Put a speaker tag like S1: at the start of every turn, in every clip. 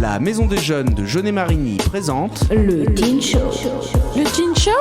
S1: La Maison des Jeunes de Jaunet-Marigny présente
S2: le Teen Show.
S3: Le Teen Show.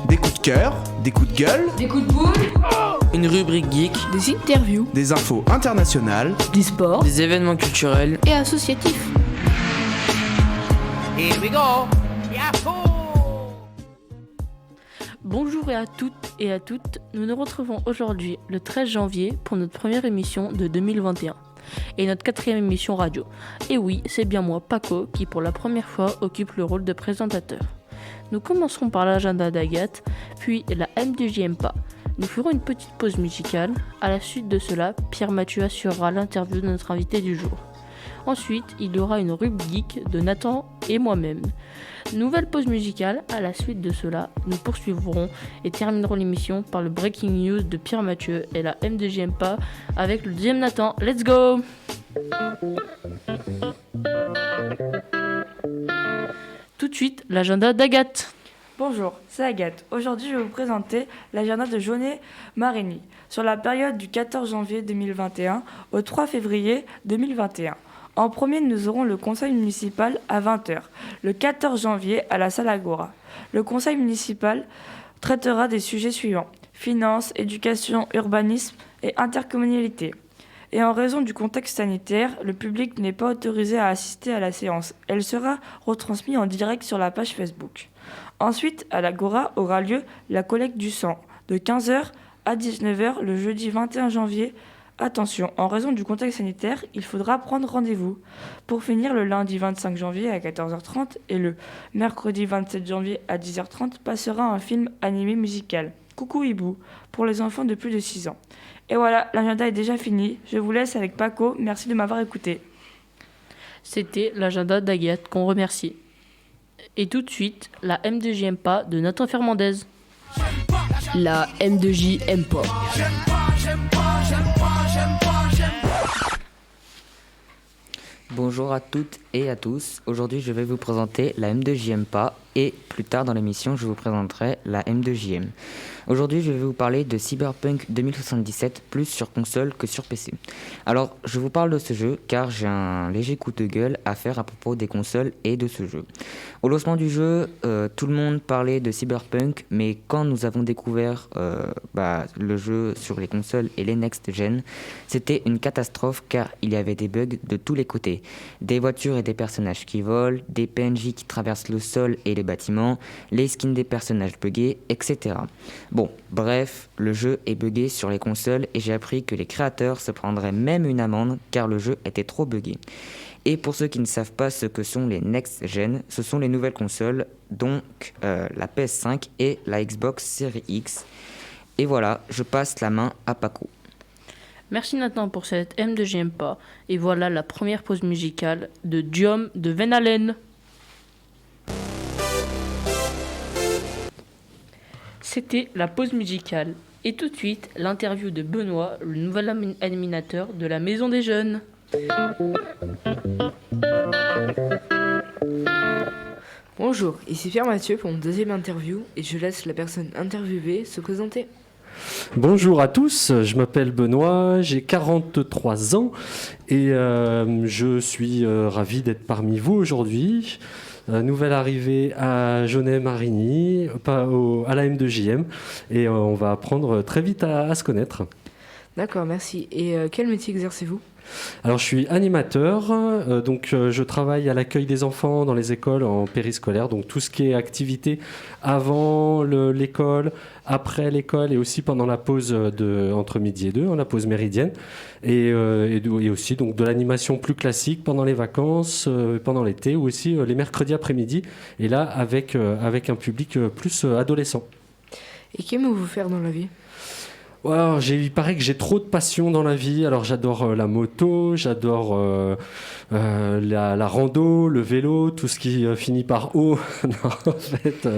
S1: des coups de cœur, des coups de gueule,
S3: Des coups de boule.
S4: Une rubrique geek,
S3: Des interviews.
S1: des infos internationales.
S2: Du sport
S4: des événements culturels.
S3: Et associatifs.
S5: Here we go! Yahoo!
S6: Bonjour à toutes et à toutes, nous nous retrouvons aujourd'hui le 13 janvier pour notre première émission de 2021 et notre quatrième émission radio. Et oui, c'est bien moi, Paco, qui pour la première fois occupe le rôle de présentateur. Nous commencerons par l'agenda d'Agathe, puis la MDJMPA. Nous ferons une petite pause musicale. À la suite de cela, Pierre Mathieu assurera l'interview de notre invité du jour. Ensuite, il y aura une rubrique geek de Nathan et moi-même. Nouvelle pause musicale. À la suite de cela, nous poursuivrons et terminerons l'émission par le Breaking News de Pierre Mathieu et la MDJMPA avec le deuxième Nathan. Let's go! Tout de suite, l'agenda d'Agathe.
S7: Bonjour, c'est Agathe. Aujourd'hui, je vais vous présenter l'agenda de Jaunet-Marigny sur la période du 14 janvier 2021 au 3 février 2021. En premier, nous aurons le conseil municipal à 20h, le 14 janvier à la salle Agora. Le conseil municipal traitera des sujets suivants: finances, éducation, urbanisme et intercommunalité. Et en raison du contexte sanitaire, le public n'est pas autorisé à assister à la séance. Elle sera retransmise en direct sur la page Facebook. Ensuite, à l'Agora aura lieu la collecte du sang de 15h à 19h le jeudi 21 janvier. Attention, en raison du contexte sanitaire, il faudra prendre rendez-vous. Pour finir, le lundi 25 janvier à 14h30 et le mercredi 27 janvier à 10h30 passera un film animé musical, Coucou Hibou, pour les enfants de plus de 6 ans. Et voilà, l'agenda est déjà fini. Je vous laisse avec Paco. Merci de m'avoir écouté.
S6: C'était l'agenda d'Agathe qu'on remercie. Et tout de suite, la MDJMPA de Nathan Fernandez.
S2: La M2J-MPA.
S4: Bonjour à toutes et à tous. Aujourd'hui, je vais vous présenter la M2JMPA et plus tard dans l'émission, je vous présenterai la M2JM. Aujourd'hui, je vais vous parler de Cyberpunk 2077, plus sur console que sur PC. Alors, je vous parle de ce jeu car j'ai un léger coup de gueule à faire à propos des consoles et de ce jeu. Au lancement du jeu, tout le monde parlait de Cyberpunk, mais quand nous avons découvert le jeu sur les consoles et les next-gen, c'était une catastrophe car il y avait des bugs de tous les côtés. Des voitures et des personnages qui volent, des PNJ qui traversent le sol et les bâtiments, les skins des personnages buggés, etc. Bon, bref, le jeu est buggé sur les consoles et j'ai appris que les créateurs se prendraient même une amende car le jeu était trop buggé. Et pour ceux qui ne savent pas ce que sont les next-gen, ce sont les nouvelles consoles, donc la PS5 et la Xbox Series X. Et voilà, je passe la main à Paco.
S6: Merci Nathan pour cette M2JMPA. Et voilà la première pause musicale de Diom de Van Halen. C'était la pause musicale. Et tout de suite, l'interview de Benoît, le nouvel animateur de la Maison des Jeunes.
S8: Bonjour, ici Pierre Mathieu pour mon deuxième interview et je laisse la personne interviewée se présenter.
S9: Bonjour à tous, je m'appelle Benoît, j'ai 43 ans et je suis ravi d'être parmi vous aujourd'hui. Nouvelle arrivée à Jaunet-Marigny, à la M2JM, et on va apprendre très vite à se connaître.
S8: D'accord, merci. Et quel métier exercez-vous ?
S9: Alors je suis animateur, donc je travaille à l'accueil des enfants dans les écoles en périscolaire, donc tout ce qui est activité avant l'école, après l'école et aussi pendant la pause entre midi et 2, la pause méridienne, et aussi donc de l'animation plus classique pendant les vacances, pendant l'été ou aussi les mercredis après-midi, et là avec un public plus adolescent.
S8: Et qu'aimez-vous faire dans la vie ?
S9: Alors, il paraît que j'ai trop de passion dans la vie. Alors j'adore la moto, j'adore la rando, le vélo, tout ce qui finit par O. Non, en fait,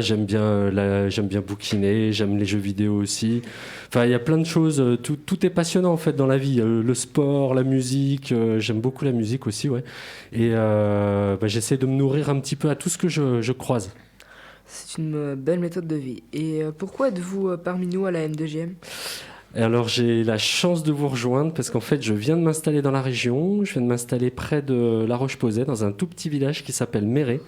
S9: j'aime bien bouquiner, j'aime les jeux vidéo aussi. Enfin, il y a plein de choses. Tout est passionnant en fait dans la vie. Le sport, la musique. J'aime beaucoup la musique aussi, ouais. Et j'essaie de me nourrir un petit peu à tout ce que je croise.
S8: C'est une belle méthode de vie. Et pourquoi êtes-vous parmi nous à la M2JM ?
S9: Et alors j'ai la chance de vous rejoindre parce qu'en fait je viens de m'installer dans la région, je viens de m'installer près de La Roche-Posay dans un tout petit village qui s'appelle Méret.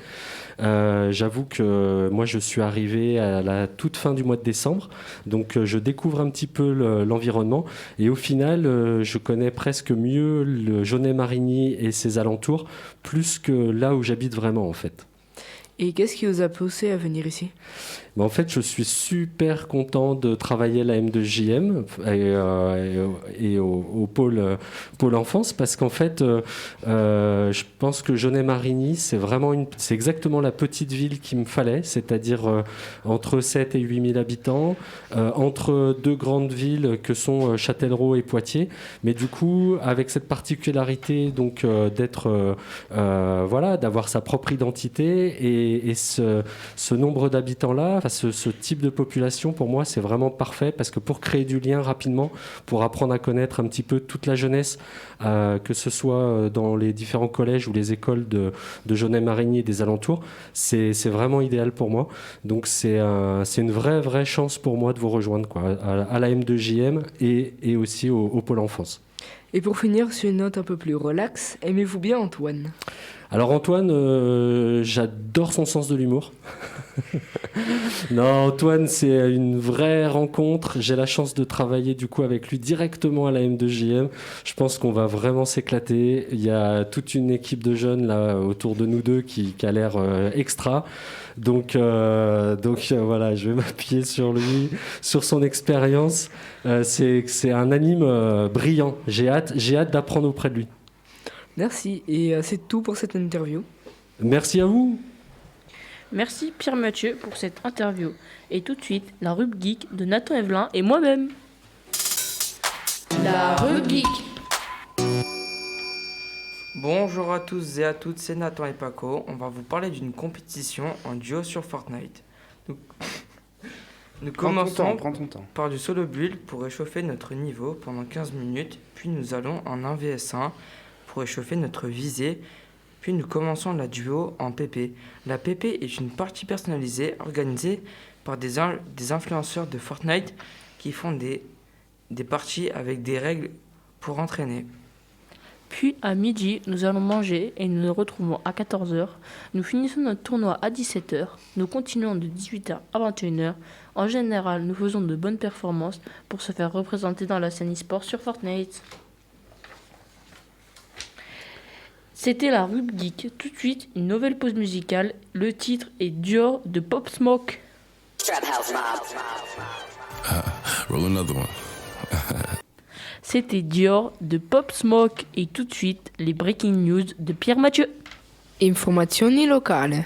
S9: J'avoue que moi je suis arrivé à la toute fin du mois de décembre, donc je découvre un petit peu l'environnement et au final je connais presque mieux le Jonnay-Marigny et ses alentours plus que là où j'habite vraiment en fait.
S8: Et qu'est-ce qui vous a poussé à venir ici ?
S9: En fait, je suis super content de travailler à la M2JM et au pôle enfance parce qu'en fait, je pense que Jonnay-Marigny, c'est exactement la petite ville qu'il me fallait, c'est-à-dire entre 7 et 8 000 habitants, entre deux grandes villes que sont Châtellerault et Poitiers. Mais du coup, avec cette particularité donc, d'avoir sa propre identité et ce nombre d'habitants-là, ce type de population, pour moi, c'est vraiment parfait parce que pour créer du lien rapidement, pour apprendre à connaître un petit peu toute la jeunesse, que ce soit dans les différents collèges ou les écoles de Jonnay-Marigny et des alentours, c'est vraiment idéal pour moi. Donc c'est une vraie chance pour moi de vous rejoindre quoi, à la M2JM et aussi au pôle enfance.
S8: Et pour finir sur une note un peu plus relax, aimez-vous bien Antoine ?
S9: Alors Antoine, j'adore son sens de l'humour. Non, Antoine, c'est une vraie rencontre. J'ai la chance de travailler du coup avec lui directement à la M2JM. Je pense qu'on va vraiment s'éclater. Il y a toute une équipe de jeunes là autour de nous deux qui a l'air extra. Donc voilà, je vais m'appuyer sur lui, sur son expérience. C'est un anime brillant. J'ai hâte d'apprendre auprès de lui.
S8: Merci, et c'est tout pour cette interview.
S9: Merci à vous.
S6: Merci Pierre-Mathieu pour cette interview. Et tout de suite, la rubrique de Nathan Evelyn et moi-même.
S3: La rubrique.
S10: Bonjour à tous et à toutes, c'est Nathan et Paco. On va vous parler d'une compétition en duo sur Fortnite. Nous commençons
S1: Prends ton temps.
S10: par du solo build pour réchauffer notre niveau pendant 15 minutes, puis nous allons en 1vs1 pour réchauffer notre visée, puis nous commençons la duo en PP. La PP est une partie personnalisée organisée par des influenceurs de Fortnite qui font des parties avec des règles pour entraîner.
S6: Puis à midi, nous allons manger et nous nous retrouvons à 14h. Nous finissons notre tournoi à 17h. Nous continuons de 18h à 21h. En général, nous faisons de bonnes performances pour se faire représenter dans la scène e-sport sur Fortnite. C'était la rubrique. Tout de suite, une nouvelle pause musicale. Le titre est Dior de Pop Smoke.
S11: Roll another one.
S6: C'était Dior de Pop Smoke et tout de suite, les breaking news de Pierre-Mathieu.
S8: Informazioni locali.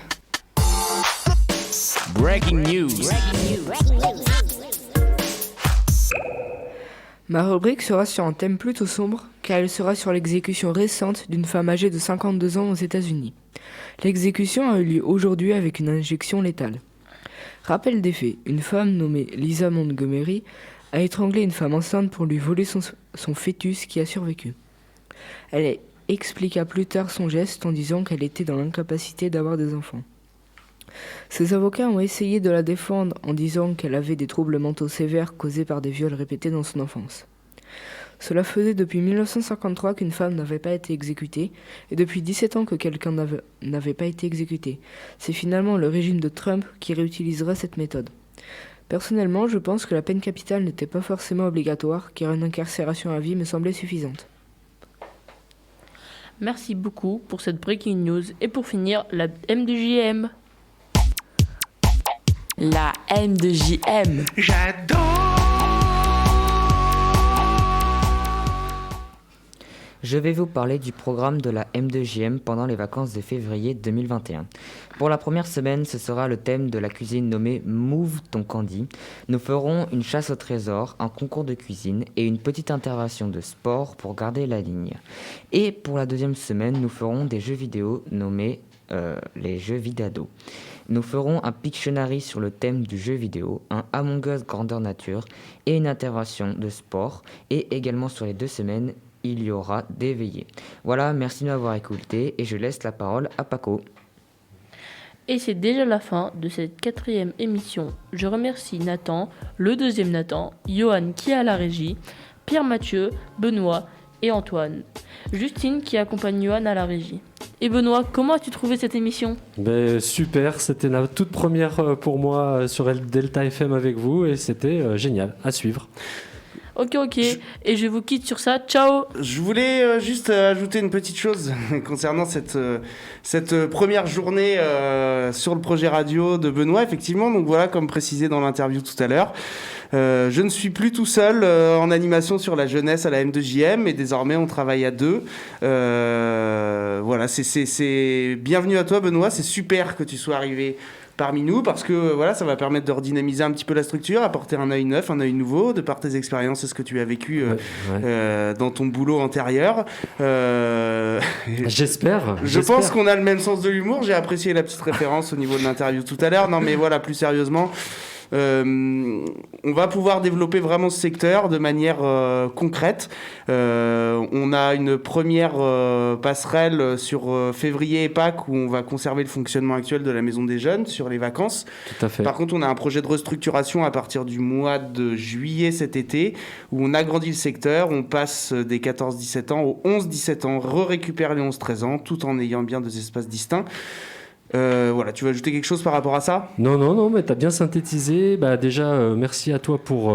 S1: Breaking news.
S8: Ma rubrique sera sur un thème plutôt sombre, car elle sera sur l'exécution récente d'une femme âgée de 52 ans aux États-Unis. L'exécution a eu lieu aujourd'hui avec une injection létale. Rappel des faits, une femme nommée Lisa Montgomery a étranglé une femme enceinte pour lui voler son fœtus qui a survécu. Elle expliqua plus tard son geste en disant qu'elle était dans l'incapacité d'avoir des enfants. Ses avocats ont essayé de la défendre en disant qu'elle avait des troubles mentaux sévères causés par des viols répétés dans son enfance. Cela faisait depuis 1953 qu'une femme n'avait pas été exécutée et depuis 17 ans que quelqu'un n'avait pas été exécuté. C'est finalement le régime de Trump qui réutilisera cette méthode. Personnellement, je pense que la peine capitale n'était pas forcément obligatoire car une incarcération à vie me semblait suffisante.
S6: Merci beaucoup pour cette breaking news. Et pour finir, la M2JM.
S2: La M2JM.
S4: Je vais vous parler du programme de la M2JM pendant les vacances de février 2021. Pour la première semaine, ce sera le thème de la cuisine nommé Move ton Candy. Nous ferons une chasse au trésor, un concours de cuisine et une petite intervention de sport pour garder la ligne. Et pour la deuxième semaine, nous ferons des jeux vidéo nommés les jeux vidado. Nous ferons un Pictionary sur le thème du jeu vidéo, un Among Us grandeur nature et une intervention de sport. Et également sur les 2 semaines, il y aura des veillées. Voilà, merci de m'avoir écouté et je laisse la parole à Paco.
S6: Et c'est déjà la fin de cette 4e émission. Je remercie Nathan, le 2e Nathan, Johan qui est à la régie, Pierre-Mathieu, Benoît et Antoine. Justine qui accompagne Johan à la régie. Et Benoît, comment as-tu trouvé cette émission ?
S9: Super, c'était la toute première pour moi sur Delta FM avec vous et c'était génial, à suivre.
S6: Ok, et je vous quitte sur ça, ciao.
S1: Je voulais juste ajouter une petite chose concernant cette première journée sur le projet radio de Benoît, effectivement. Donc voilà, comme précisé dans l'interview tout à l'heure, je ne suis plus tout seul en animation sur la jeunesse à la M2JM, et désormais on travaille à deux. Voilà, c'est bienvenue à toi Benoît, c'est super que tu sois arrivé parmi nous, parce que voilà, ça va permettre de redynamiser un petit peu la structure, apporter un œil neuf, un œil nouveau, de par tes expériences et ce que tu as vécu dans ton boulot antérieur.
S9: J'espère.
S1: Je pense qu'on a le même sens de l'humour. J'ai apprécié la petite référence au niveau de l'interview tout à l'heure. Non, mais voilà, plus sérieusement, on va pouvoir développer vraiment ce secteur de manière concrète. On a une première passerelle sur février et Pâques où on va conserver le fonctionnement actuel de la Maison des Jeunes sur les vacances.
S9: Tout à fait.
S1: Par contre, on a un projet de restructuration à partir du mois de juillet cet été où on agrandit le secteur, on passe des 14-17 ans aux 11-17 ans, récupère les 11-13 ans tout en ayant bien des espaces distincts. Voilà, tu veux ajouter quelque chose par rapport à ça ?
S9: Non, mais tu as bien synthétisé. Déjà, merci à toi pour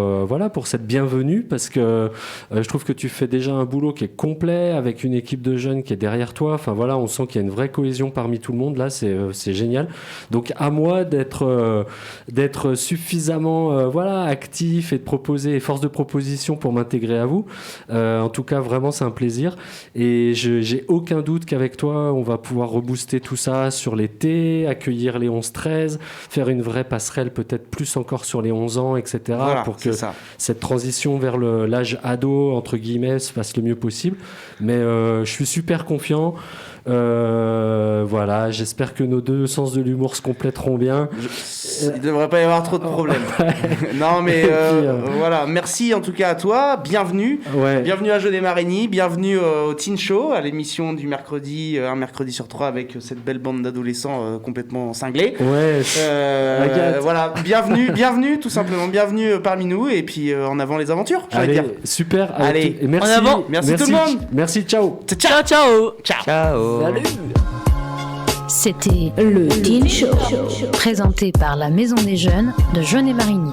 S9: cette bienvenue, parce que je trouve que tu fais déjà un boulot qui est complet, avec une équipe de jeunes qui est derrière toi. Enfin voilà, on sent qu'il y a une vraie cohésion parmi tout le monde. Là, c'est génial. Donc à moi d'être suffisamment actif et de proposer, force de proposition pour m'intégrer à vous. En tout cas, vraiment, c'est un plaisir. Et j'ai aucun doute qu'avec toi, on va pouvoir rebooster tout ça sur l'été, accueillir les 11-13, faire une vraie passerelle peut-être plus encore sur les 11 ans, etc.
S1: Voilà,
S9: pour que cette transition vers l'âge ado, entre guillemets, se fasse le mieux possible. Mais je suis super confiant. Voilà, j'espère que nos deux sens de l'humour se compléteront bien.
S1: Il ne devrait pas y avoir trop de problèmes. Non, mais voilà, merci en tout cas à toi, bienvenue. Bienvenue à Jeunet Marigny, bienvenue au Teen Show, à l'émission du mercredi, un mercredi sur 3 avec cette belle bande d'adolescents complètement cinglés. Voilà, bienvenue tout simplement, bienvenue parmi nous, et puis en avant les aventures, j'allais dire.
S9: Super.
S1: Allez,
S9: et merci,
S1: en avant. Merci tout le monde.
S9: Merci, ciao.
S6: Ciao.
S4: Salut.
S12: C'était le Teen Show, présenté par la Maison des Jeunes de Jeunet Marigny.